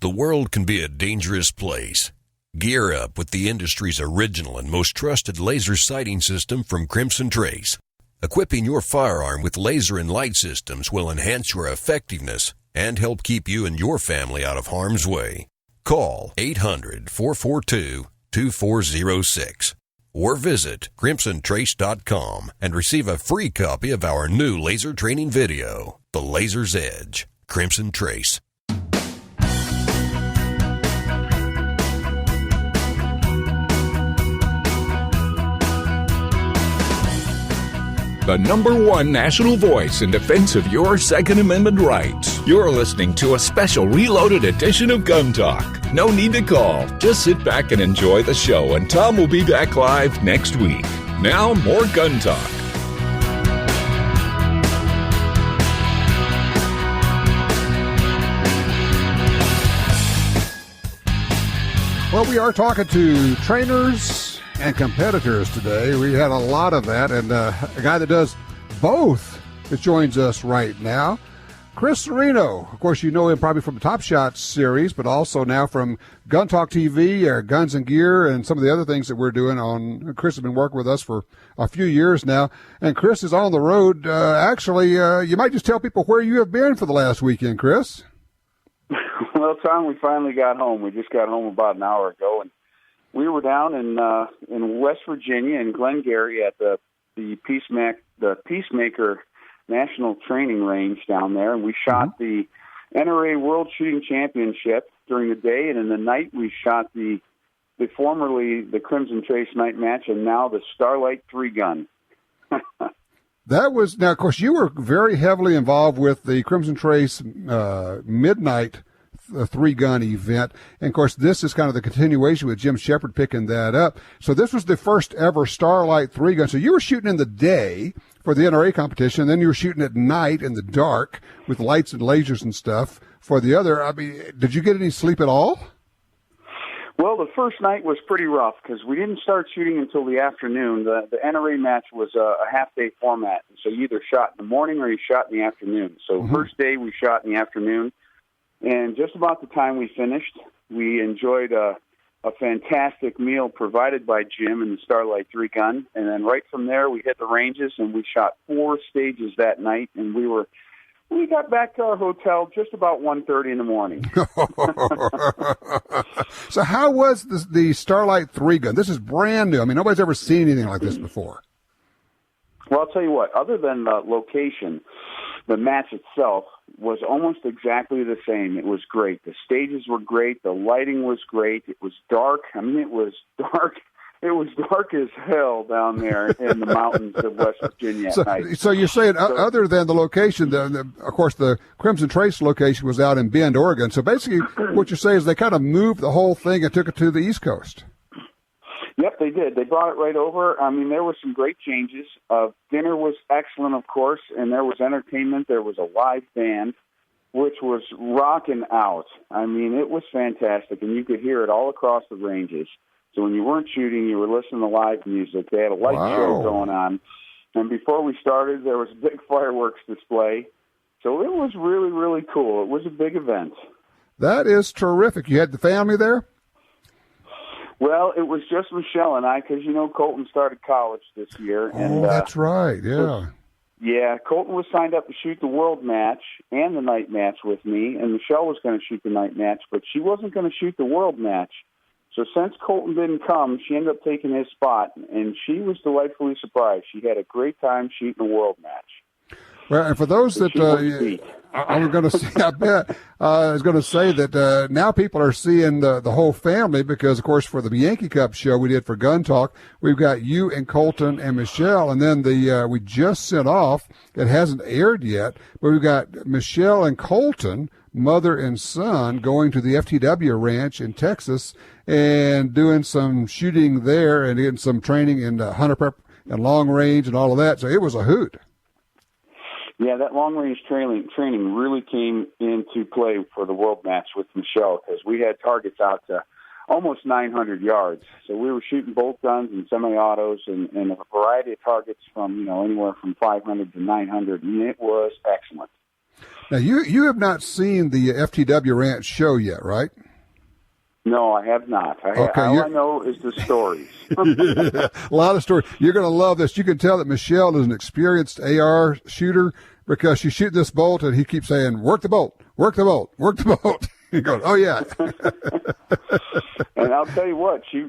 The world can be a dangerous place. Gear up with the industry's original and most trusted laser sighting system from Crimson Trace. Equipping your firearm with laser and light systems will enhance your effectiveness and help keep you and your family out of harm's way. Call 800-442-2406 or visit crimsontrace.com and receive a free copy of our new laser training video, The Laser's Edge. Crimson Trace. The #1 national voice in defense of your Second Amendment rights. You're listening to a special reloaded edition of Gun Talk. No need to call. Just sit back and enjoy the show, and Tom will be back live next week. Now, more Gun Talk. Well, we are talking to trainers and competitors today. We had a lot of that, and a guy that does both that joins us right now, Chris Cerino. Of course, you know him probably from the Top Shots series, but also now from GUNTALK TV, or Guns and Gear, and some of the other things that we're doing on. Chris has been working with us for a few years now, and Chris is on the road. You might just tell people where you have been for the last weekend, Chris. Well, Tom, we finally got home. We just got home about an hour ago, and we were down in West Virginia in Glengarry at the Peacemaker National Training Range down there, and we shot the NRA World Shooting Championship during the day, and in the night we shot the formerly the Crimson Trace night match, and now the Starlight 3-gun. That was, now, of course, you were very heavily involved with the Crimson Trace midnight 3-gun event. And, of course, this is kind of the continuation with Jim Shepard picking that up. So this was the first ever Starlight 3-gun. So you were shooting in the day for the NRA competition, and then you were shooting at night in the dark with lights and lasers and stuff for the other. I mean, did you get any sleep at all? Well, the first night was pretty rough because we didn't start shooting until the afternoon. The NRA match was a half-day format, so you either shot in the morning or you shot in the afternoon. So first day we shot in the afternoon, and just about the time we finished, we enjoyed a fantastic meal provided by Jim in the Starlight 3-gun, and then right from there we hit the ranges and we shot 4 stages that night, and we got back to our hotel just about 1:30 in the morning. So how was the Starlight 3-gun? This is brand new. I mean, nobody's ever seen anything like this before. Well, I'll tell you what, other than the location, the match itself was almost exactly the same. It was great. The stages were great. The lighting was great. It was dark. I mean, it was dark. It was dark as hell down there in the mountains of West Virginia at night. So you're saying, other than the location, of course, the Crimson Trace location was out in Bend, Oregon. So basically what you're saying is they kind of moved the whole thing and took it to the East Coast. Yep, they did. They brought it right over. I mean, there were some great changes. Dinner was excellent, of course, and there was entertainment. There was a live band, which was rocking out. I mean, it was fantastic, and you could hear it all across the ranges. So when you weren't shooting, you were listening to live music. They had a light show going on. And before we started, there was a big fireworks display. So it was really, really cool. It was a big event. That is terrific. You had the family there? Well, it was just Michelle and I, because, you know, Colton started college this year. And, that's right, yeah. Yeah, Colton was signed up to shoot the world match and the night match with me, and Michelle was going to shoot the night match, but she wasn't going to shoot the world match. So since Colton didn't come, she ended up taking his spot, and she was delightfully surprised. She had a great time shooting the world match. Well, and for those that I was going to say, I bet I was going to say that now people are seeing the whole family because, of course, for the Yankee Cup show we did for Gun Talk, we've got you and Colton and Michelle, and then we just sent off. It hasn't aired yet, but we've got Michelle and Colton, mother and son, going to the FTW ranch in Texas and doing some shooting there and getting some training in hunter prep and long range and all of that. So it was a hoot. Yeah, that long-range training really came into play for the world match with Michelle because we had targets out to almost 900 yards. So we were shooting bolt guns and semi-autos and a variety of targets from, anywhere from 500 to 900, and it was excellent. Now, you have not seen the FTW Ranch show yet, right? No, I have not. All I know is the stories. Yeah, a lot of stories. You're going to love this. You can tell that Michelle is an experienced AR shooter because she's shooting this bolt, and he keeps saying, work the bolt, work the bolt, work the bolt. He goes, oh, yeah. And I'll tell you what, she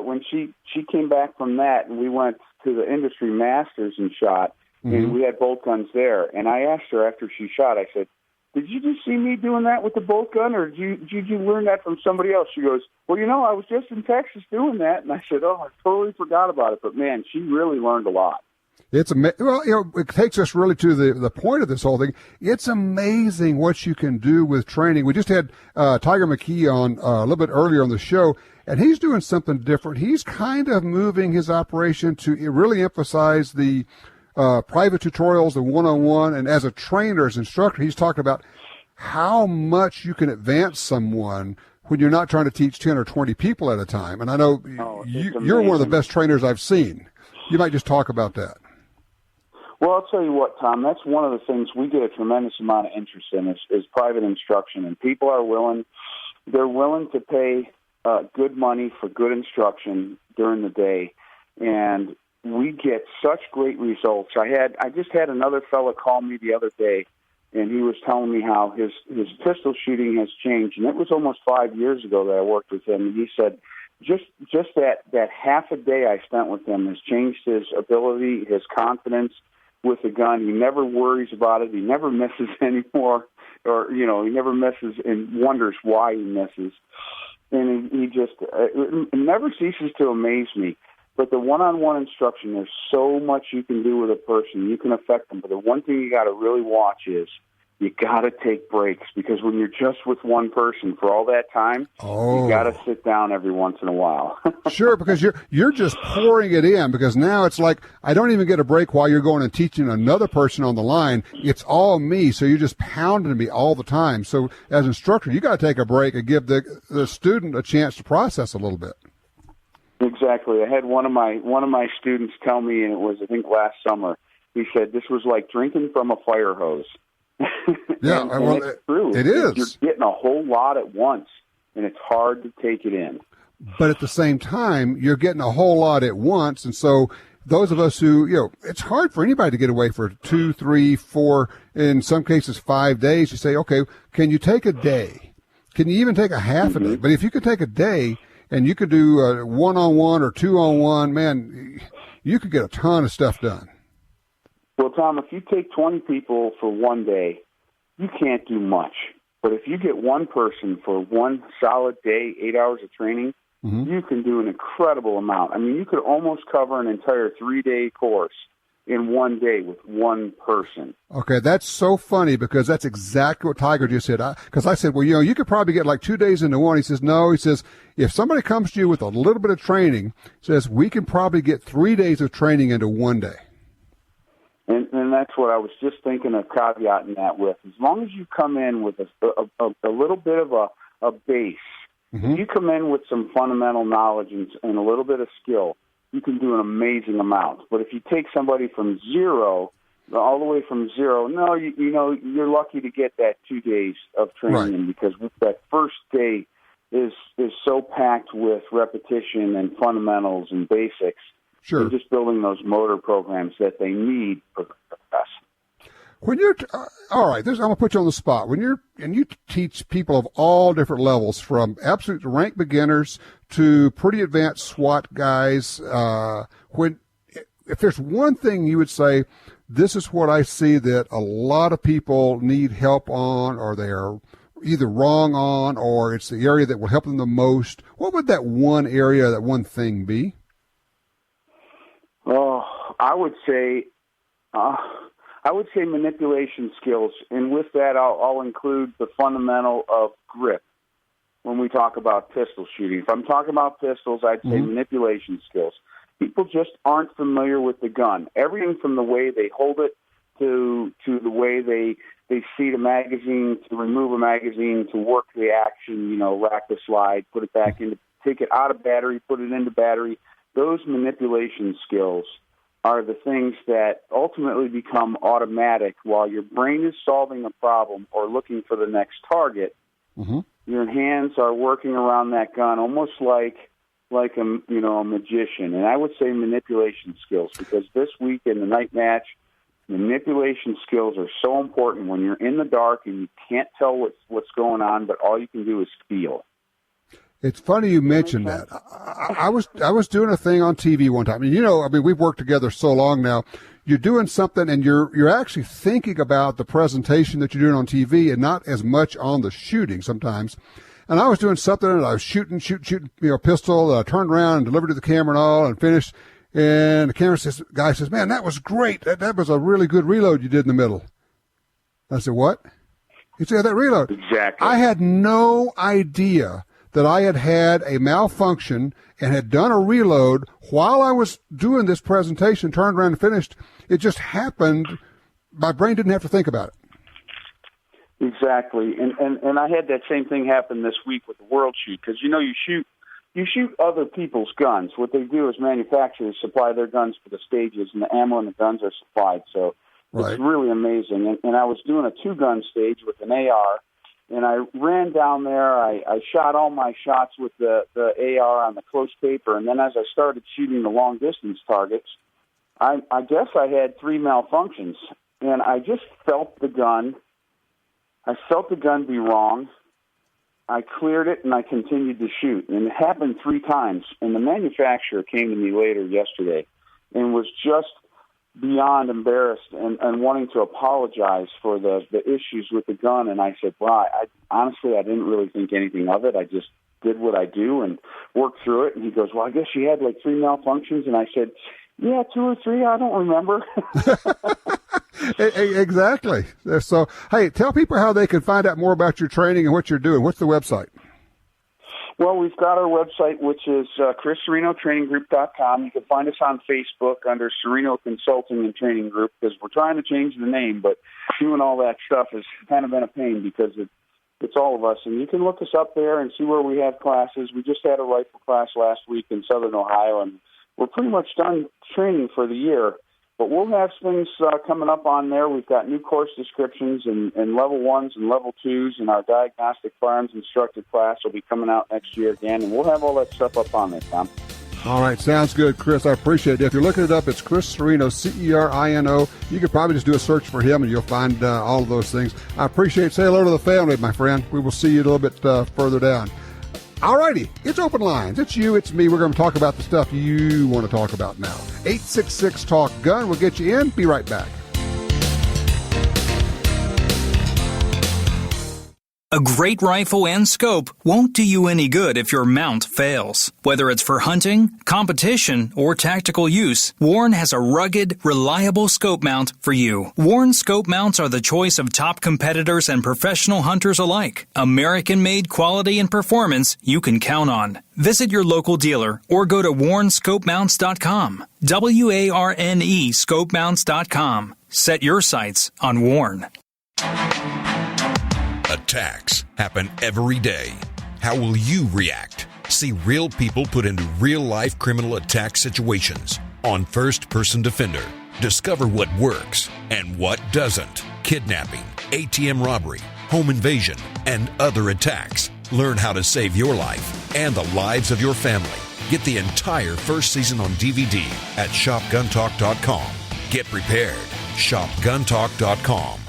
when she came back from that, and we went to the Industry Masters and shot, and we had bolt guns there. And I asked her after she shot, I said, did you just see me doing that with the bolt gun, or did you learn that from somebody else? She goes, well, I was just in Texas doing that. And I said, oh, I totally forgot about it. But, man, she really learned a lot. It takes us really to the point of this whole thing. It's amazing what you can do with training. We just had Tiger McKee on a little bit earlier on the show, and he's doing something different. He's kind of moving his operation to really emphasize the private tutorials, the one-on-one, and as a trainer, as instructor, he's talking about how much you can advance someone when you're not trying to teach 10 or 20 people at a time. And I know you're one of the best trainers I've seen. You might just talk about that. Well, I'll tell you what, Tom, that's one of the things we get a tremendous amount of interest in is private instruction. And people are willing to pay good money for good instruction during the day. And we get such great results. I just had another fella call me the other day, and he was telling me how his pistol shooting has changed. And it was almost 5 years ago that I worked with him. And he said, just that half a day I spent with him has changed his ability, his confidence with the gun. He never worries about it. He never misses anymore, or he never misses and wonders why he misses. And he just it never ceases to amaze me. But the one-on-one instruction, there's so much you can do with a person. You can affect them. But the one thing you got to really watch is you got to take breaks, because when you're just with one person for all that time, you got to sit down every once in a while. Sure, because you're just pouring it in, because now it's like I don't even get a break while you're going and teaching another person on the line. It's all me, so you're just pounding me all the time. So as an instructor, you got to take a break and give the student a chance to process a little bit. Exactly. I had one of my students tell me, and it was, I think, last summer, he said this was like drinking from a fire hose. Yeah, and it's true. It is. You're getting a whole lot at once, and it's hard to take it in. But at the same time, you're getting a whole lot at once, and so those of us who, it's hard for anybody to get away for 2, 3, 4, in some cases 5 days. You say, okay, can you take a day? Can you even take a half a day? But if you could take a day and you could do a one-on-one or two-on-one, man, you could get a ton of stuff done. Well, Tom, if you take 20 people for one day, you can't do much. But if you get one person for one solid day, 8 hours of training, you can do an incredible amount. I mean, you could almost cover an entire 3-day course in one day with one person. Okay, that's so funny, because that's exactly what Tiger just said. Because I said, well, you could probably get like 2 days into one. He says, no. He says, if somebody comes to you with a little bit of training, says we can probably get 3 days of training into one day. And that's what I was just thinking of caveating that with. As long as you come in with a little bit of a base, if you come in with some fundamental knowledge and a little bit of skill, you can do an amazing amount. But if you take somebody from zero, all the way from zero, no, you're lucky to get that 2 days of training, because that first day is so packed with repetition and fundamentals and basics. Sure. And just building those motor programs that they need for success. When you're all right, I'm gonna put you on the spot. When you teach people of all different levels, from absolute rank beginners to pretty advanced SWAT guys, if there's one thing you would say, this is what I see that a lot of people need help on, or they are either wrong on, or it's the area that will help them the most, what would that one area, that one thing be? Oh, I would say manipulation skills, and with that, I'll include the fundamental of grip. When we talk about pistol shooting, if I'm talking about pistols, I'd say manipulation skills. People just aren't familiar with the gun. Everything from the way they hold it to the way they seat a magazine, to remove a magazine, to work the action, rack the slide, put it back into, take it out of battery, put it into battery. Those manipulation skills are the things that ultimately become automatic while your brain is solving a problem or looking for the next target. Mm-hmm. Your hands are working around that gun almost like a magician. And I would say manipulation skills, because this week in the night match, manipulation skills are so important when you're in the dark and you can't tell what's going on, but all you can do is feel. It's funny you mentioned that. I was doing a thing on TV one time. We've worked together so long now. You're doing something and you're actually thinking about the presentation that you're doing on TV and not as much on the shooting sometimes. And I was doing something and I was shooting, pistol. I turned around and delivered to the camera and all and finished. And the guy says, "Man, that was great. That was a really good reload you did in the middle." I said, "What?" He said, "That reload." Exactly. I had no idea that I had a malfunction and had done a reload while I was doing this presentation, turned around and finished. It just happened. My brain didn't have to think about it. Exactly. And I had that same thing happen this week with the World Shoot, because, you shoot other people's guns. What they do is manufacturers supply their guns for the stages, and the ammo and the guns are supplied. So Right. It's really amazing. And I was doing a 2-gun stage with an AR, and I ran down there. I shot all my shots with the AR on the close paper, and then as I started shooting the long-distance targets, I guess I had 3 malfunctions, and I just felt the gun. I felt the gun be wrong. I cleared it, and I continued to shoot. And it happened 3 times. And the manufacturer came to me later yesterday and was just beyond embarrassed and wanting to apologize for the issues with the gun. And I said, well, honestly, I didn't really think anything of it. I just did what I do and worked through it. And he goes, well, I guess you had like 3 malfunctions. And I said, yeah, 2 or 3, I don't remember. Exactly. So, hey, tell people how they can find out more about your training and what you're doing. What's the website? Well, we've got our website, which is ChrisCerinoTrainingGroup.com. You can find us on Facebook under Cerino Consulting and Training Group, because we're trying to change the name, but doing all that stuff has kind of been a pain because it's all of us. And you can look us up there and see where we have classes. We just had a rifle class last week in Southern Ohio, and we're pretty much done training for the year. But we'll have things coming up on there. We've got new course descriptions and level 1s and level 2s, and our diagnostic firearms instructor class will be coming out next year again, and we'll have all that stuff up on there, Tom. All right, sounds good, Chris. I appreciate it. If you're looking it up, it's Chris Cerino, Cerino. You could probably just do a search for him, and you'll find all of those things. I appreciate it. Say hello to the family, my friend. We will see you a little bit further down. All righty, it's open lines. It's you, it's me. We're going to talk about the stuff you want to talk about now. 866-TALK-GUN. We'll get you in. Be right back. A great rifle and scope won't do you any good if your mount fails. Whether it's for hunting, competition, or tactical use, Warren has a rugged, reliable scope mount for you. Warren scope mounts are the choice of top competitors and professional hunters alike. American-made quality and performance you can count on. Visit your local dealer or go to warnscopemounts.com. WARNE scopemounts.com. Set your sights on Warren. Attacks happen every day. How will you react? See real people put into real-life criminal attack situations on First Person Defender. Discover what works and what doesn't. Kidnapping, ATM robbery, home invasion, and other attacks. Learn how to save your life and the lives of your family. Get the entire first season on DVD at shopguntalk.com. Get prepared. Shopguntalk.com.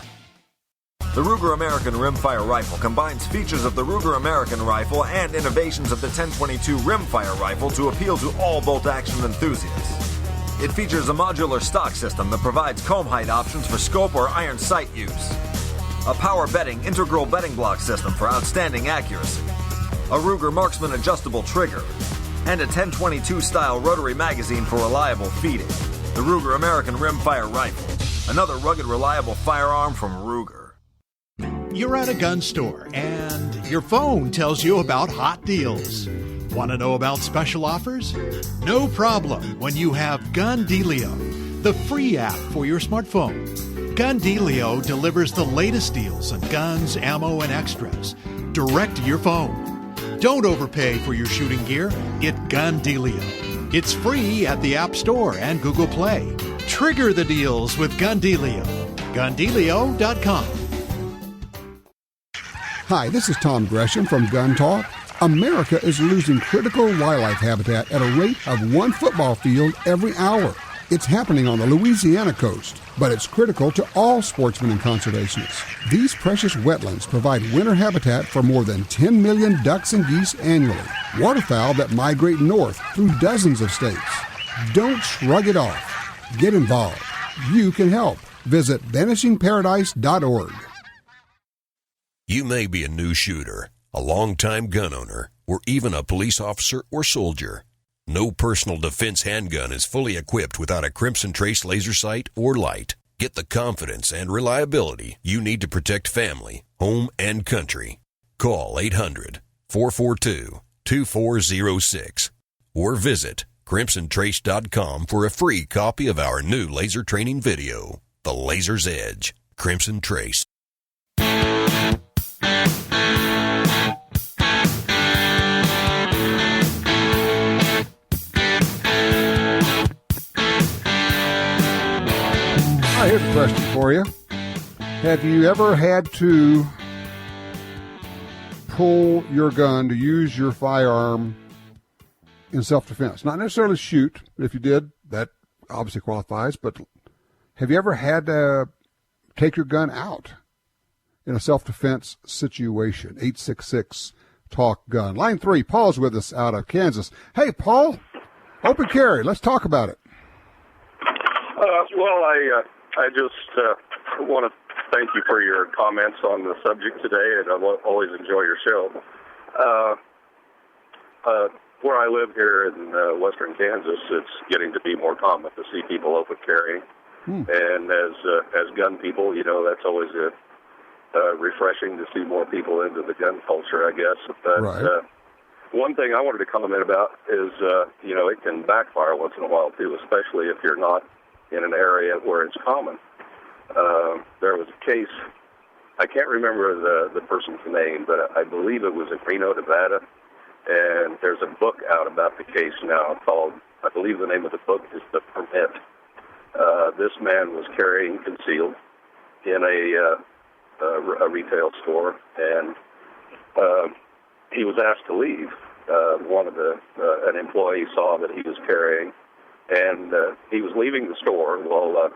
The Ruger American Rimfire Rifle combines features of the Ruger American Rifle and innovations of the 1022 Rimfire Rifle to appeal to all bolt-action enthusiasts. It features a modular stock system that provides comb height options for scope or iron sight use, a power bedding integral bedding block system for outstanding accuracy, a Ruger Marksman adjustable trigger, and a 1022-style rotary magazine for reliable feeding. The Ruger American Rimfire Rifle, another rugged, reliable firearm from Ruger. You're at a gun store and your phone tells you about hot deals. Want to know about special offers? No problem when you have GunDealio, the free app for your smartphone. GunDealio delivers the latest deals on guns, ammo, and extras direct to your phone. Don't overpay for your shooting gear. Get GunDealio. It's free at the App Store and Google Play. Trigger the deals with Gun Dealio. GunDealio.com. Hi, this is Tom Gresham from GUNTALK. America is losing critical wildlife habitat at a rate of one football field every hour. It's happening on the Louisiana coast, but it's critical to all sportsmen and conservationists. These precious wetlands provide winter habitat for more than 10 million ducks and geese annually, waterfowl that migrate north through dozens of states. Don't shrug it off. Get involved. You can help. Visit vanishingparadise.org. You may be a new shooter, a longtime gun owner, or even a police officer or soldier. No personal defense handgun is fully equipped without a Crimson Trace laser sight or light. Get the confidence and reliability you need to protect family, home, and country. Call 800-442-2406 or visit crimsontrace.com for a free copy of our new laser training video, The Laser's Edge, Crimson Trace. Here's a question for you. Have you ever had to pull your gun to use your firearm in self-defense? Not necessarily shoot. If you did, that obviously qualifies. But have you ever had to take your gun out in a self-defense situation? 866-TALK-GUN. Line 3, Paul's with us out of Kansas. Hey, Paul, open carry. Let's talk about it. I just want to thank you for your comments on the subject today, and I always enjoy your show. Where I live here in western Kansas, it's getting to be more common to see people open carrying. And as gun people, that's always refreshing to see more people into the gun culture, I guess. But right. One thing I wanted to comment about is, it can backfire once in a while, too, especially if you're not in an area where it's common. There was a case, I can't remember the person's name, but I believe it was in Reno, Nevada, and there's a book out about the case now called, I believe the name of the book is The Permit. This man was carrying concealed in a retail store, and he was asked to leave. An employee saw that he was carrying, and he was leaving the store. Well,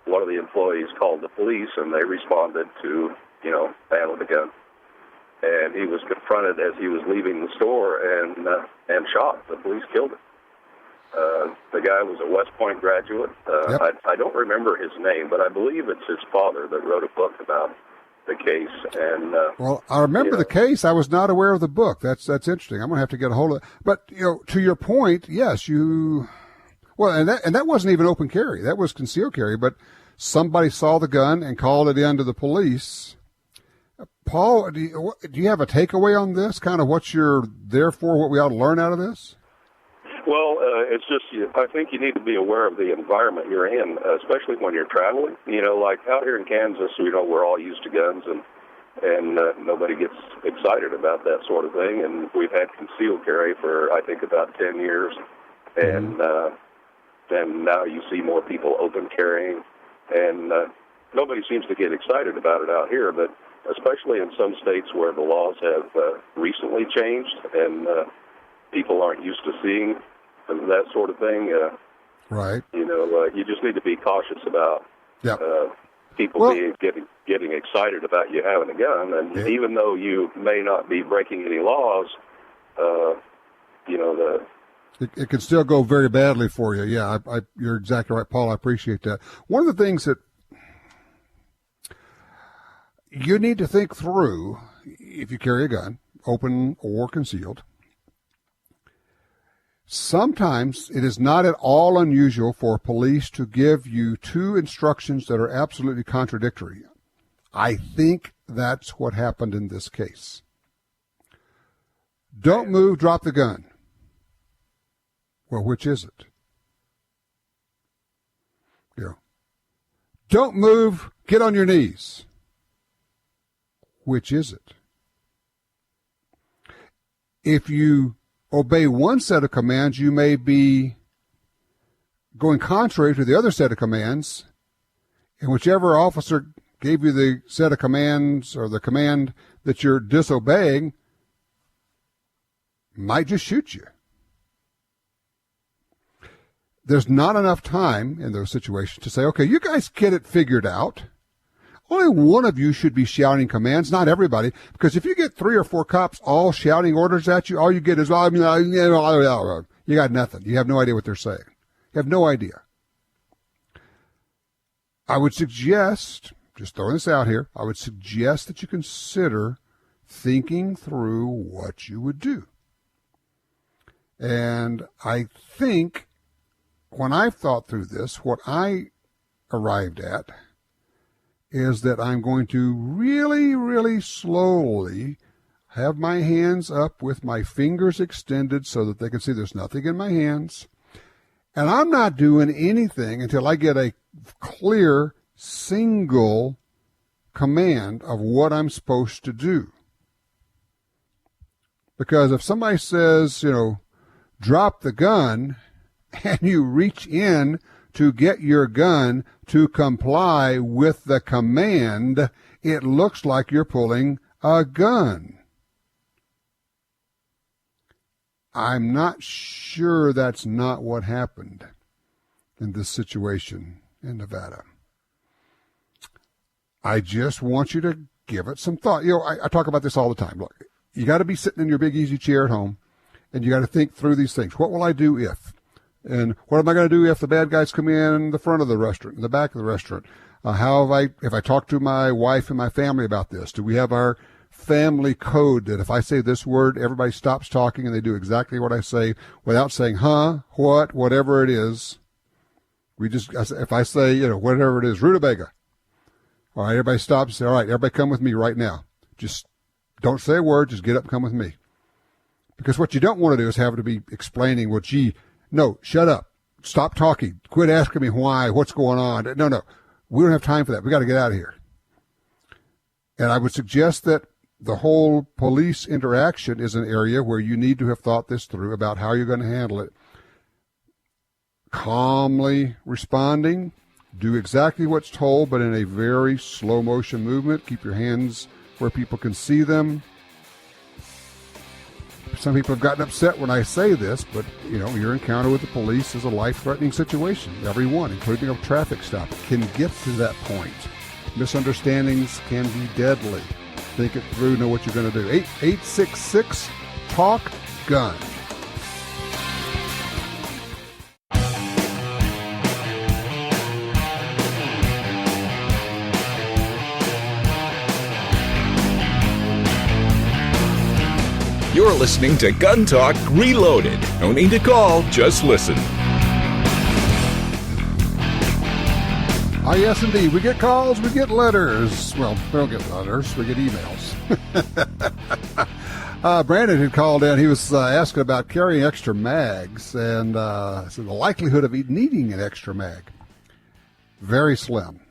one of the employees called the police, and they responded to, handle the gun. And he was confronted as he was leaving the store and shot. The police killed him. The guy was a West Point graduate. Yep. I don't remember his name, but I believe it's his father that wrote a book about the case. And well, I remember the case. I was not aware of the book. That's interesting. I'm going to have to get a hold of it. But to your point, yes, well, and that wasn't even open carry. That was concealed carry. But somebody saw the gun and called it in to the police. Paul, do you have a takeaway on this? Kind of what you're there for, what we ought to learn out of this? Well, it's just, I think you need to be aware of the environment you're in, especially when you're traveling. Like out here in Kansas, we're all used to guns, and nobody gets excited about that sort of thing. And we've had concealed carry for, I think, about 10 years. And then now you see more people open carrying, and nobody seems to get excited about it out here, but especially in some states where the laws have recently changed and people aren't used to seeing that sort of thing. Right. You just need to be cautious about people getting excited about you having a gun, and even though you may not be breaking any laws, It can still go very badly for you. Yeah, you're exactly right, Paul. I appreciate that. One of the things that you need to think through if you carry a gun, open or concealed, sometimes it is not at all unusual for police to give you two instructions that are absolutely contradictory. I think that's what happened in this case. Don't move, drop the gun. Well, which is it? Don't move, get on your knees. Which is it? If you obey one set of commands, you may be going contrary to the other set of commands, and whichever officer gave you the set of commands or the command that you're disobeying might just shoot you. There's not enough time in those situations to say, okay, you guys get it figured out. Only one of you should be shouting commands, not everybody, because if you get 3 or 4 cops all shouting orders at you, all you get is, you got nothing. You have no idea what they're saying. You have no idea. I would suggest, just throwing this out here, I would suggest that you consider thinking through what you would do. And I think when I've thought through this, what I arrived at is that I'm going to really, really slowly have my hands up with my fingers extended so that they can see there's nothing in my hands. And I'm not doing anything until I get a clear, single command of what I'm supposed to do. Because if somebody says, drop the gun, and you reach in to get your gun to comply with the command, it looks like you're pulling a gun. I'm not sure that's not what happened in this situation in Nevada. I just want you to give it some thought. I talk about this all the time. Look, you got to be sitting in your big easy chair at home, and you got to think through these things. What will I do if? And what am I going to do if the bad guys come in the front of the restaurant, in the back of the restaurant? If I talk to my wife and my family about this? Do we have our family code that if I say this word, everybody stops talking and they do exactly what I say without saying, what, whatever it is? If I say, whatever it is, rutabaga. All right, everybody stops and say, all right, everybody come with me right now. Just don't say a word, just get up and come with me. Because what you don't want to do is have to be explaining, no, shut up. Stop talking. Quit asking me why, what's going on. No. We don't have time for that. We got to get out of here. And I would suggest that the whole police interaction is an area where you need to have thought this through about how you're going to handle it. Calmly responding. Do exactly what's told, but in a very slow motion movement. Keep your hands where people can see them. Some people have gotten upset when I say this, but, your encounter with the police is a life-threatening situation. Everyone, including a traffic stop, can get to that point. Misunderstandings can be deadly. Think it through, know what you're going to do. 866-TALK-GUN. You're listening to Gun Talk Reloaded. No need to call, just listen. Yes, indeed. We get calls, we get letters. Well, we don't get letters, we get emails. Brandon had called in. He was asking about carrying extra mags and so the likelihood of needing an extra mag. Very slim.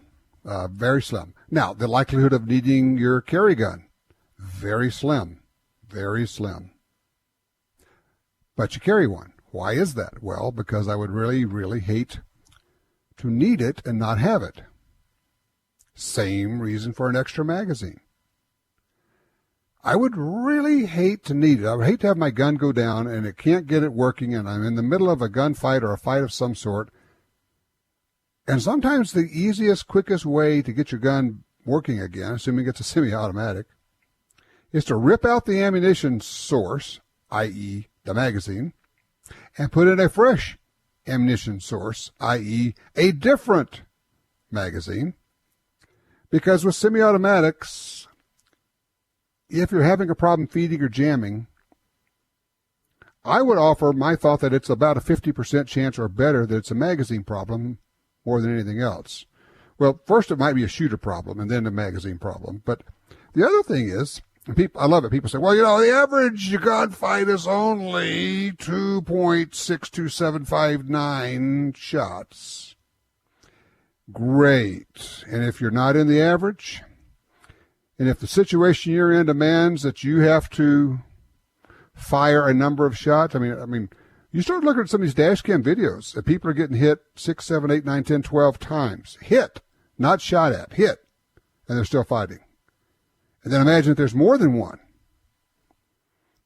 Very slim. Now, the likelihood of needing your carry gun. Very slim. Very slim. But you carry one. Why is that? Well, because I would really, really hate to need it and not have it. Same reason for an extra magazine. I would really hate to need it. I would hate to have my gun go down and it can't get it working and I'm in the middle of a gunfight or a fight of some sort. And sometimes the easiest, quickest way to get your gun working again, assuming it's a semi-automatic, is to rip out the ammunition source, i.e. the magazine, and put in a fresh ammunition source, i.e. a different magazine. Because with semi-automatics, if you're having a problem feeding or jamming, I would offer my thought that it's about a 50% chance or better that it's a magazine problem more than anything else. Well, first it might be a shooter problem and then a magazine problem. But the other thing is, I love it. People say, well, the average gunfight is only 2.62759 shots. Great. And if you're not in the average, and if the situation you're in demands that you have to fire a number of shots. I mean, you start looking at some of these dash cam videos, and people are getting hit 6, 7, 8, 9, 10, 12 times. Hit, not shot at, hit, and they're still fighting. And then imagine if there's more than one.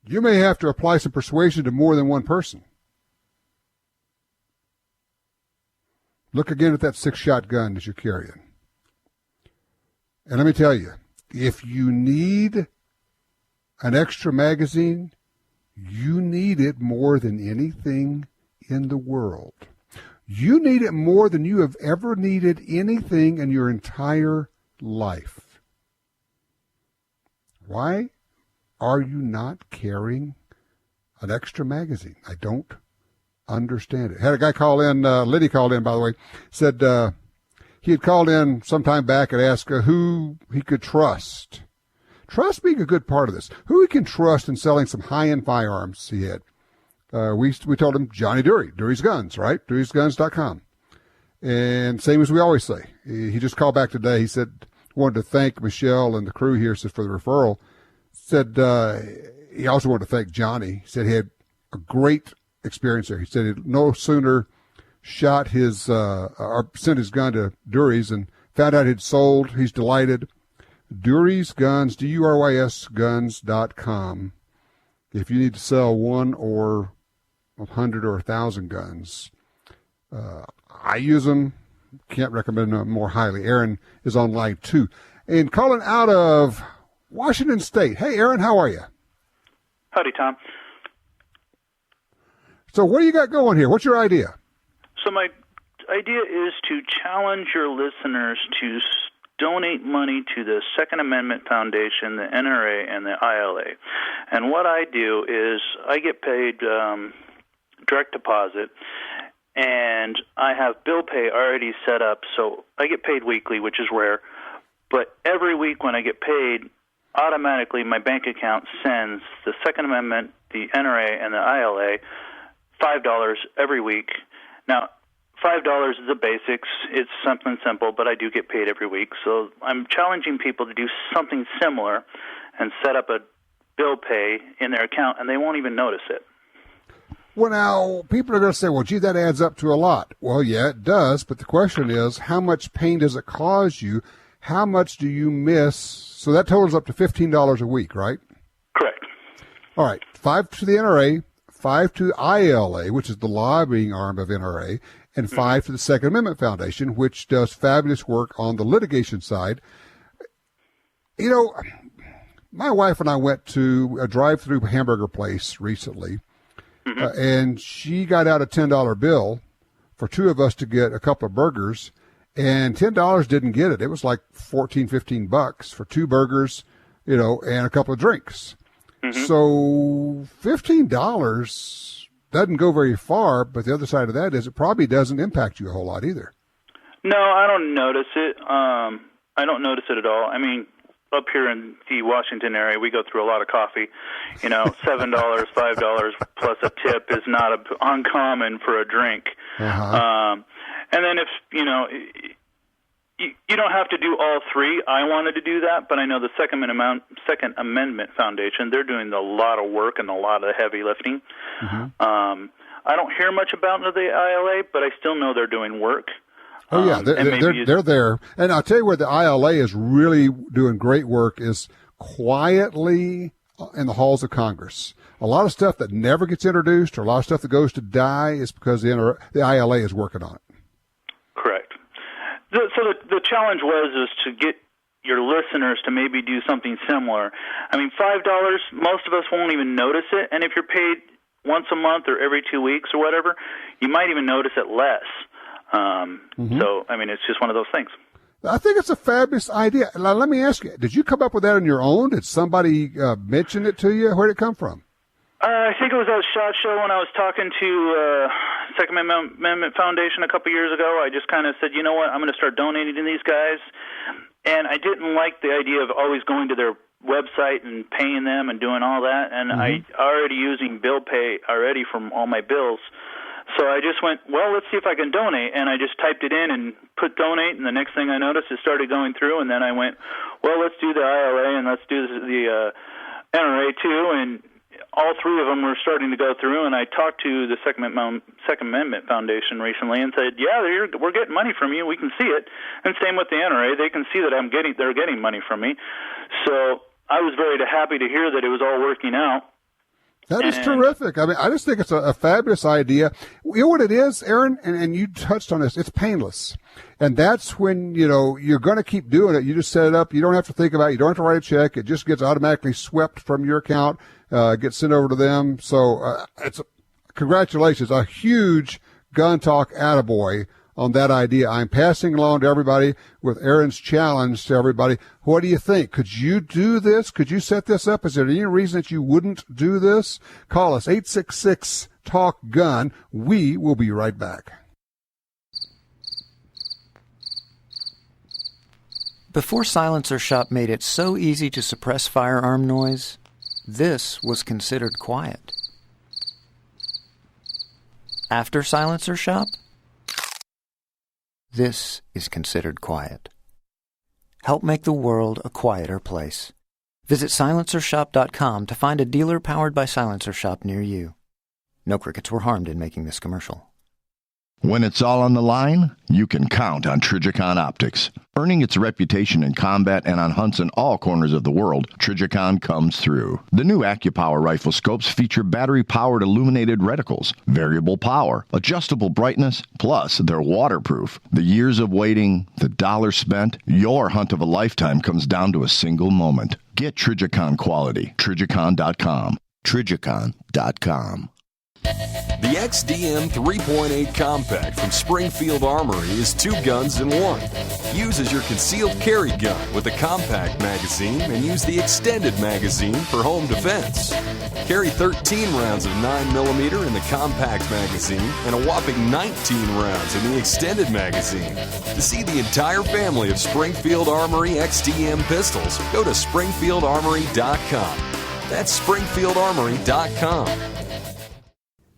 You may have to apply some persuasion to more than one person. Look again at that 6-shot gun that you're carrying. And let me tell you, if you need an extra magazine, you need it more than anything in the world. You need it more than you have ever needed anything in your entire life. Why are you not carrying an extra magazine? I don't understand it. Had a guy call in, Liddy called in, by the way, said he had called in some time back and asked who he could trust. Trust being a good part of this. Who he can trust in selling some high-end firearms he had. We told him Johnny Dury, Dury's Guns, right? Dury'sGuns.com. And same as we always say. He just called back today. He said, wanted to thank Michelle and the crew here for the referral. Said he also wanted to thank Johnny. He said he had a great experience there. He said he'd no sooner shot his or sent his gun to Dury's and found out he'd sold. He's delighted. Dury's Guns, DURYS Guns.com. If you need to sell 1 or 100 or 1,000 guns, I use them. Can't recommend them more highly. Aaron is on line 2. And calling out of Washington State. Hey, Aaron, how are you? Howdy, Tom. So what do you got going here? What's your idea? So my idea is to challenge your listeners to donate money to the Second Amendment Foundation, the NRA, and the ILA. And what I do is I get paid direct deposit, and I have bill pay already set up, so I get paid weekly, which is rare. But every week when I get paid, automatically my bank account sends the Second Amendment, the NRA, and the ILA $5 every week. Now, $5 is the basics. It's something simple, but I do get paid every week. So I'm challenging people to do something similar and set up a bill pay in their account, and they won't even notice it. Well, now, people are going to say, well, gee, that adds up to a lot. Well, yeah, it does, but the question is, how much pain does it cause you? How much do you miss? So that totals up to $15 a week, right? Correct. All right, 5 to the NRA, 5 to ILA, which is the lobbying arm of NRA, and 5 to the Second Amendment Foundation, which does fabulous work on the litigation side. You know, my wife and I went to a drive-through hamburger place recently, and she got out a $10 bill for 2 of us to get a couple of burgers, and $10 didn't get it. It was like $14, $15 for 2 burgers, you know, and a couple of drinks. So $15 doesn't go very far, but the other side of that is it probably doesn't impact you a whole lot either. No, I don't notice it. I don't notice it at all. I mean, up here in the Washington area, we go through a lot of coffee. You know, $7, $5 plus a tip is not uncommon for a drink. And then if, you know, you don't have to do all 3. I wanted to do that, but I know the Second Amendment Foundation, they're doing a lot of work and a lot of heavy lifting. I don't hear much about the ILA, but I still know they're doing work. Oh, yeah, they're there. And I'll tell you where the ILA is really doing great work is quietly in the halls of Congress. A lot of stuff that never gets introduced or a lot of stuff that goes to die is because the ILA is working on it. Correct. So the challenge was to get your listeners to maybe do something similar. I mean, $5, most of us won't even notice it, and if you're paid once a month or every 2 weeks or whatever, you might even notice it less. So, I mean, it's just one of those things. I think it's a fabulous idea. Now, let me ask you, did you come up with that on your own? Did somebody mention it to you? Where did it come from? I think it was at SHOT Show when I was talking to Second Amendment Foundation a couple years ago. I just kind of said, you know what, I'm going to start donating to these guys. And I didn't like the idea of always going to their website and paying them and doing all that. And I already using bill pay already from all my bills. So I just went, well, let's see if I can donate. And I just typed it in and put donate. And the next thing I noticed, it started going through. And then I went, well, let's do the ILA and let's do the NRA too. And all three of them were starting to go through, and I talked to the Second Amendment Foundation recently and said, yeah, we're getting money from you. We can see it. And same with the NRA. They can see that they're getting money from me. So I was very happy to hear that it was all working out. That is terrific. I mean, I just think it's a fabulous idea. You know what it is, Aaron, and you touched on this. It's painless. And that's when, you're going to keep doing it. You just set it up. You don't have to think about it. You don't have to write a check. It just gets automatically swept from your account, gets sent over to them. So congratulations, a huge Gun Talk attaboy on that idea. I'm passing along to everybody with Aaron's challenge to everybody. What do you think? Could you do this? Could you set this up? Is there any reason that you wouldn't do this? Call us, 866-TALK-GUN. We will be right back. Before Silencer Shop made it so easy to suppress firearm noise, this was considered quiet. After Silencer Shop, this is considered quiet. Help make the world a quieter place. Visit silencershop.com to find a dealer powered by Silencer Shop near you. No crickets were harmed in making this commercial. When it's all on the line, you can count on Trijicon Optics. Earning its reputation in combat and on hunts in all corners of the world, Trijicon comes through. The new AccuPower rifle scopes feature battery-powered illuminated reticles, variable power, adjustable brightness, plus they're waterproof. The years of waiting, the dollars spent, your hunt of a lifetime comes down to a single moment. Get Trijicon quality. Trijicon.com. Trijicon.com. The XDM 3.8 Compact from Springfield Armory is 2 guns in 1. Use as your concealed carry gun with a compact magazine and use the extended magazine for home defense. Carry 13 rounds of 9mm in the compact magazine and a whopping 19 rounds in the extended magazine. To see the entire family of Springfield Armory XDM pistols, go to SpringfieldArmory.com. That's SpringfieldArmory.com.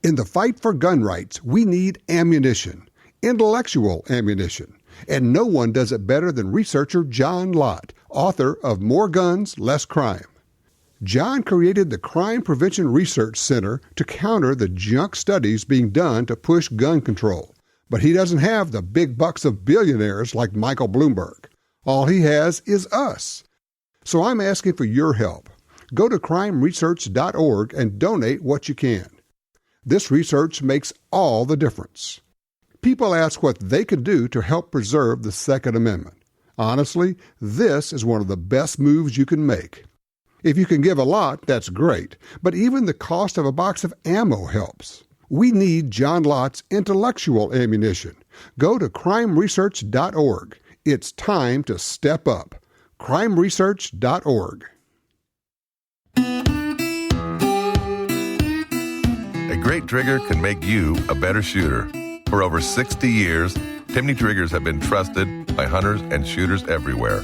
In the fight for gun rights, we need ammunition, intellectual ammunition. And no one does it better than researcher John Lott, author of More Guns, Less Crime. John created the Crime Prevention Research Center to counter the junk studies being done to push gun control. But he doesn't have the big bucks of billionaires like Michael Bloomberg. All he has is us. So I'm asking for your help. Go to crimeresearch.org and donate what you can. This research makes all the difference. People ask what they could do to help preserve the Second Amendment. Honestly, this is one of the best moves you can make. If you can give a lot, that's great, but even the cost of a box of ammo helps. We need John Lott's intellectual ammunition. Go to crimeresearch.org. It's time to step up. crimeresearch.org. A great trigger can make you a better shooter. For over 60 years, Timney triggers have been trusted by hunters and shooters everywhere.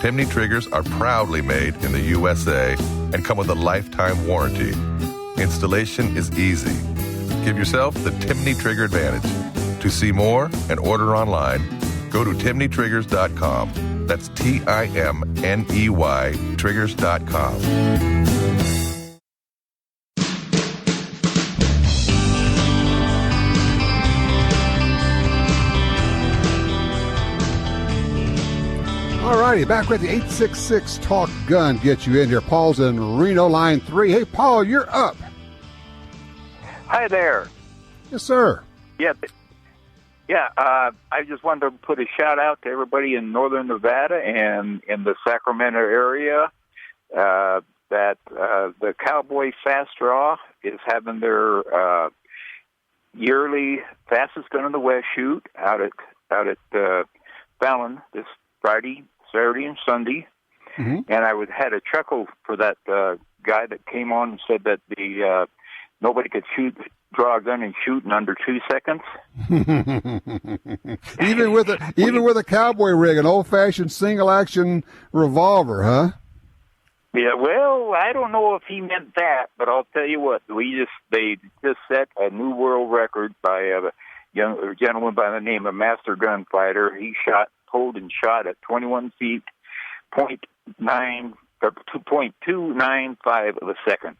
Timney triggers are proudly made in the USA and come with a lifetime warranty. Installation is easy. Give yourself the Timney Trigger advantage. To see more and order online, go to timneytriggers.com. That's TIMNEY triggers.com. All righty, back with the 866 Talk Gun. Get you in here. Paul's in Reno, line 3. Hey, Paul, you're up. Hi there. Yes, sir. Yeah. I just wanted to put a shout out to everybody in northern Nevada and in the Sacramento area that the Cowboy Fast Draw is having their yearly Fastest Gun in the West shoot out at Fallon this Friday, Saturday, and Sunday. Mm-hmm. And I had a chuckle for that guy that came on and said that the nobody could draw a gun and shoot in under 2 seconds. even with a cowboy rig, an old-fashioned single-action revolver, huh? Yeah, well, I don't know if he meant that, but I'll tell you what, they just set a new world record by a gentleman by the name of Master Gunfighter. He pulled and shot at 21 feet, 2.295 of a second.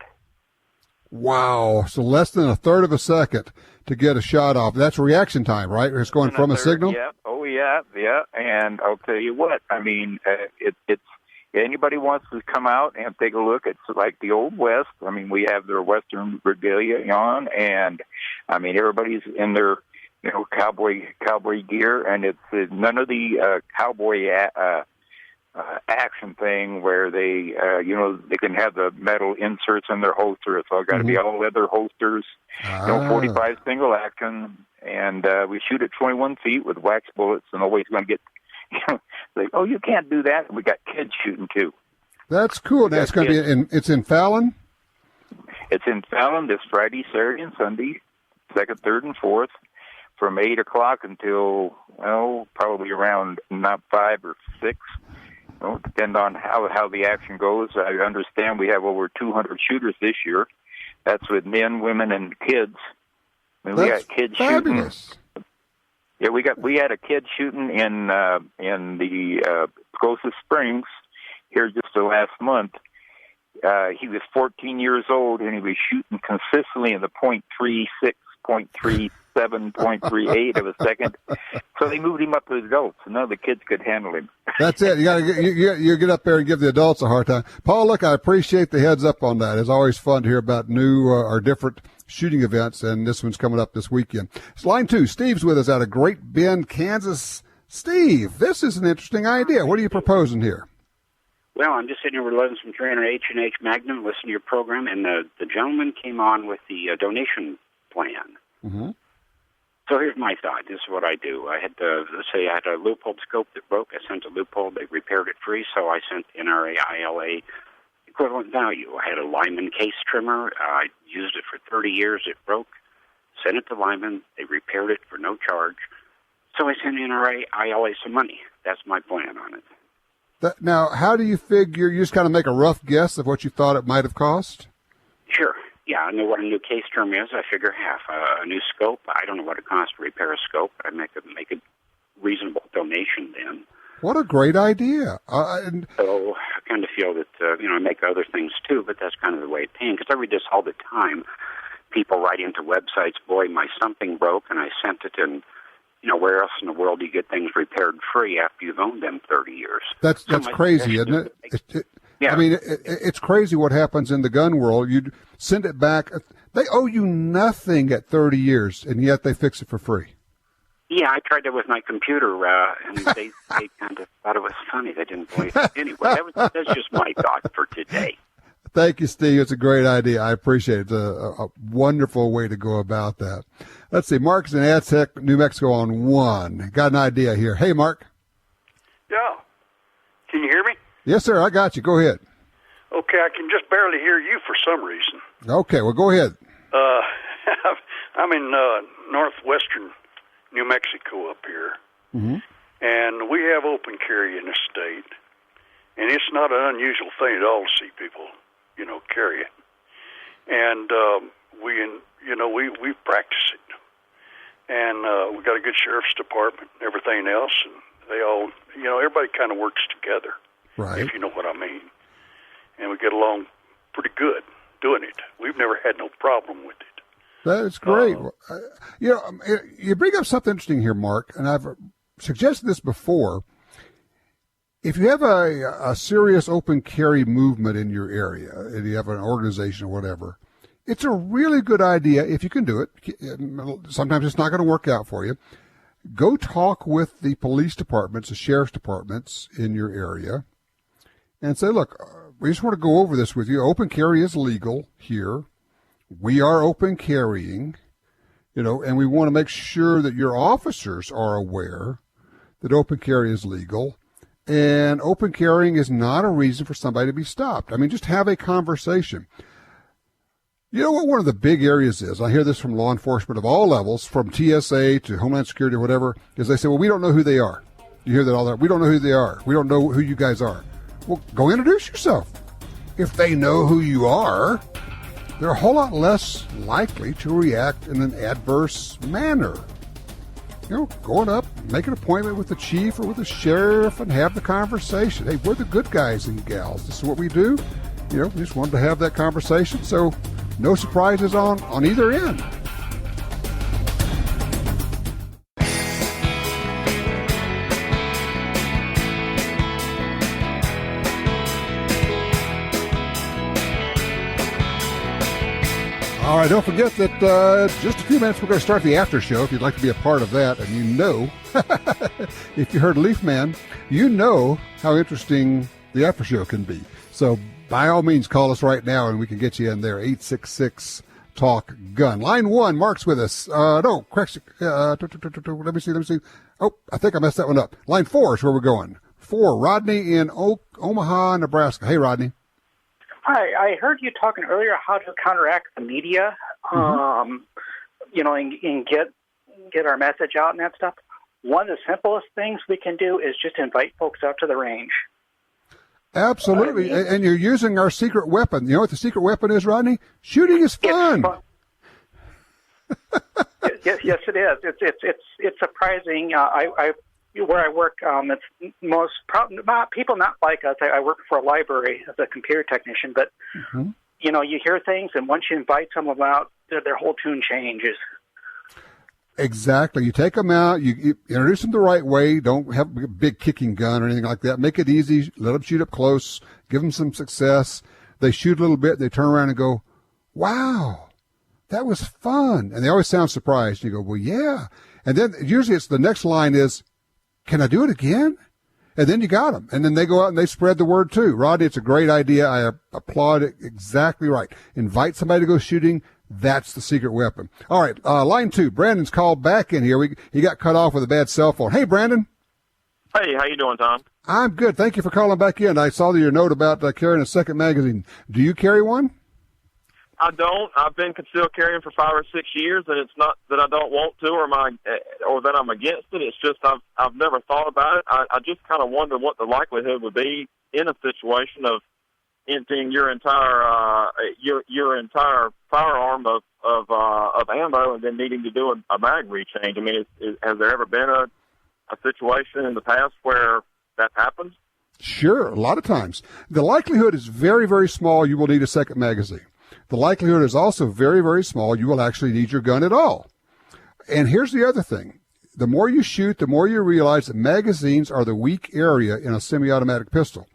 Wow. So less than a third of a second to get a shot off. That's reaction time, right? It's going from a signal? Yeah. Oh, yeah. And I'll tell you what, I mean, it's anybody wants to come out and take a look. It's like the Old West. I mean, we have their Western regalia on, and, I mean, everybody's in their, cowboy gear, and it's none of the cowboy action thing where they, they can have the metal inserts in their holster. It's all got to be all leather holsters, 45 single action, and we shoot at 21 feet with wax bullets, and always going to get, like, oh, you can't do that. We got kids shooting too. That's cool. That's going to be it's in Fallon? It's in Fallon this Friday, Saturday, and Sunday, 2nd, 3rd, and 4th, from 8 o'clock until, probably around not 5 or 6. Depend on how the action goes. I understand we have over 200 shooters this year. That's with men, women, and kids. I mean, we got kids fabulous. Shooting. Yeah, we had a kid shooting in the Scotia Springs here just the last month. He was 14 years old, and he was shooting consistently in the .36, .37, .38 of a second. So they moved him up to adults, and now the kids could handle him. That's it. You get up there and give the adults a hard time. Paul, look, I appreciate the heads up on that. It's always fun to hear about new or different shooting events, and this one's coming up this weekend. So line 2, Steve's with us out of Great Bend, Kansas. Steve, this is an interesting idea. What are you proposing here? Well, I'm just sitting here with Lonesome 300 H&H Magnum, listening to your program, and the gentleman came on with the donation plan. Mm-hmm. So here's my thought. This is what I do. I had let's say I had a Leupold scope that broke. I sent a Leupold. They repaired it free, so I sent NRA, ILA equivalent value. I had a Lyman case trimmer. I used it for 30 years. It broke. Sent it to Lyman. They repaired it for no charge. So I sent NRA, ILA some money. That's my plan on it. Now, how do you figure? You just kind of make a rough guess of what you thought it might have cost? Sure. Yeah, I know what a new case trim is. I figure half. A new scope, I don't know what it costs to repair a scope. I make a reasonable donation then. What a great idea. So I kind of feel that, I make other things too, but that's kind of the way it's paying. Because I read this all the time. People write into websites, boy, my something broke, and I sent it, and, where else in the world do you get things repaired free after you've owned them 30 years? That's crazy, isn't it? Yeah. I mean, it's crazy what happens in the gun world. You send it back. They owe you nothing at 30 years, and yet they fix it for free. Yeah, I tried that with my computer, and they kind of thought it was funny. They didn't believe it. Anyway, that's just my thought for today. Thank you, Steve. It's a great idea. I appreciate it. It's a wonderful way to go about that. Let's see. Mark's in Aztec, New Mexico on 1. Got an idea here. Hey, Mark. Yeah. Can you hear me? Yes, sir. I got you. Go ahead. Okay. I can just barely hear you for some reason. Okay. Well, go ahead. I'm in northwestern New Mexico up here, and we have open carry in this state, and it's not an unusual thing at all to see people, carry it. And we practice it, and we got a good sheriff's department and everything else, and they all, everybody kind of works together. Right. If you know what I mean. And we get along pretty good doing it. We've never had no problem with it. That's great. You bring up something interesting here, Mark, and I've suggested this before. If you have a serious open carry movement in your area, and you have an organization or whatever, it's a really good idea if you can do it. Sometimes it's not going to work out for you. Go talk with the police departments, the sheriff's departments in your area, and say, look, we just want to go over this with you. Open carry is legal here. We are open carrying, and we want to make sure that your officers are aware that open carry is legal, and open carrying is not a reason for somebody to be stopped. I mean, just have a conversation. You know what one of the big areas is? I hear this from law enforcement of all levels, from TSA to Homeland Security or whatever, is they say, well, we don't know who they are. You hear that all that. We don't know who they are. We don't know who you guys are. Well, go introduce yourself. If they know who you are, they're a whole lot less likely to react in an adverse manner. Going up, make an appointment with the chief or with the sheriff and have the conversation. Hey, we're the good guys and gals. This is what we do. We just wanted to have that conversation. So No surprises on either end. All right, don't forget that just a few minutes we're going to start the after show if you'd like to be a part of that. And you know, if you heard Leaf Man, you know how interesting the after show can be. So by all means, call us right now and we can get you in there. 866-TALK-GUN. Line 1, Mark's with us. No, correction. Let me see. Oh, I think I messed that one up. Line 4 is where we're going. 4, Rodney in Omaha, Nebraska. Hey, Rodney. Hi, I heard you talking earlier how to counteract the media, and get our message out and that stuff. One of the simplest things we can do is just invite folks out to the range. Absolutely, and you're using our secret weapon. You know what the secret weapon is, Rodney? Shooting is fun. Yes, it is. It's surprising. Where I work, it's people not like us. I work for a library as a computer technician, but you hear things, and once you invite someone out, their whole tune changes. Exactly. You take them out, you introduce them the right way. Don't have a big kicking gun or anything like that. Make it easy. Let them shoot up close. Give them some success. They shoot a little bit. They turn around and go, "Wow, that was fun!" And they always sound surprised. You go, "Well, yeah." And then usually it's the next line is, "Can I do it again?" And then you got them. And then they go out and they spread the word too. Rodney, it's a great idea. I applaud it. Exactly right. Invite somebody to go shooting. That's the secret weapon. All right, line 2. Brandon's called back in here. He got cut off with a bad cell phone. Hey, Brandon. Hey, how you doing, Tom? I'm good. Thank you for calling back in. I saw your note about carrying a second magazine. Do you carry one? I don't. I've been concealed carrying for 5 or 6 years, and it's not that I don't want to or that I'm against it. It's just I've never thought about it. I just kind of wonder what the likelihood would be in a situation of emptying your entire firearm of ammo and then needing to do a mag rechange. I mean, has there ever been a situation in the past where that happens? Sure, a lot of times. The likelihood is very, very small you will need a second magazine. The likelihood is also very, very small you will actually need your gun at all. And here's the other thing. The more you shoot, the more you realize that magazines are the weak area in a semi-automatic pistol.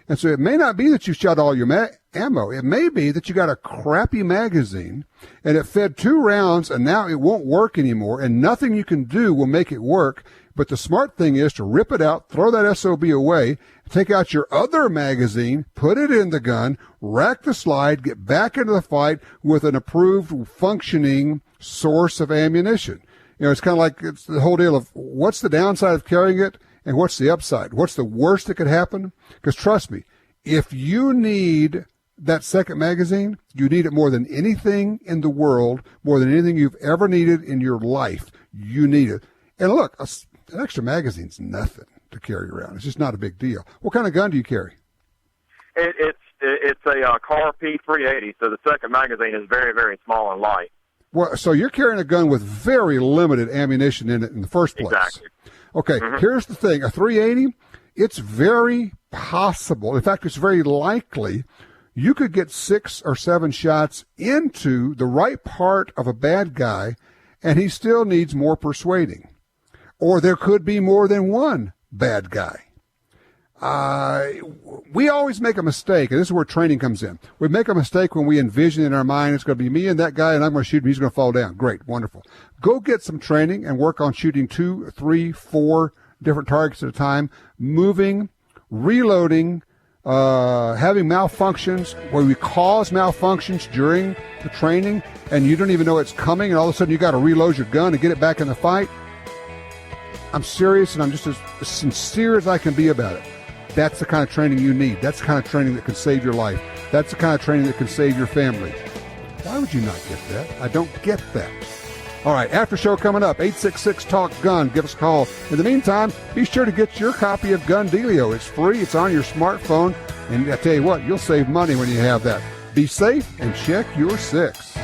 And so it may not be that you shot all your ammo. It may be that you got a crappy magazine and it fed 2 rounds and now it won't work anymore and nothing you can do will make it work. But the smart thing is to rip it out, throw that SOB away, take out your other magazine, put it in the gun, rack the slide, get back into the fight with an approved functioning source of ammunition. You know, it's kind of like it's the whole deal of what's the downside of carrying it and what's the upside? What's the worst that could happen? Because trust me, if you need that second magazine, you need it more than anything in the world, more than anything you've ever needed in your life. You need it. And look, an extra magazine's nothing to carry around. It's just not a big deal. What kind of gun do you carry? It's a Car P380, so the second magazine is very, very small and light. Well, so you're carrying a gun with very limited ammunition in it in the first place. Exactly. Okay, Here's the thing. A 380, it's very possible, in fact, it's very likely you could get 6 or 7 shots into the right part of a bad guy, and he still needs more persuading. Or there could be more than one bad guy. We always make a mistake, and this is where training comes in. We make a mistake when we envision in our mind it's going to be me and that guy, and I'm going to shoot him. He's going to fall down. Great, wonderful. Go get some training and work on shooting 2, 3, 4 different targets at a time, moving, reloading, having malfunctions where we cause malfunctions during the training, and you don't even know it's coming, and all of a sudden you got to reload your gun and get it back in the fight. I'm serious, and I'm just as sincere as I can be about it. That's the kind of training you need. That's the kind of training that can save your life. That's the kind of training that can save your family. Why would you not get that? I don't get that. All right, after show coming up, 866-TALK-GUN. Give us a call. In the meantime, be sure to get your copy of Gun Dealio. It's free. It's on your smartphone. And I tell you what, you'll save money when you have that. Be safe and check your 6.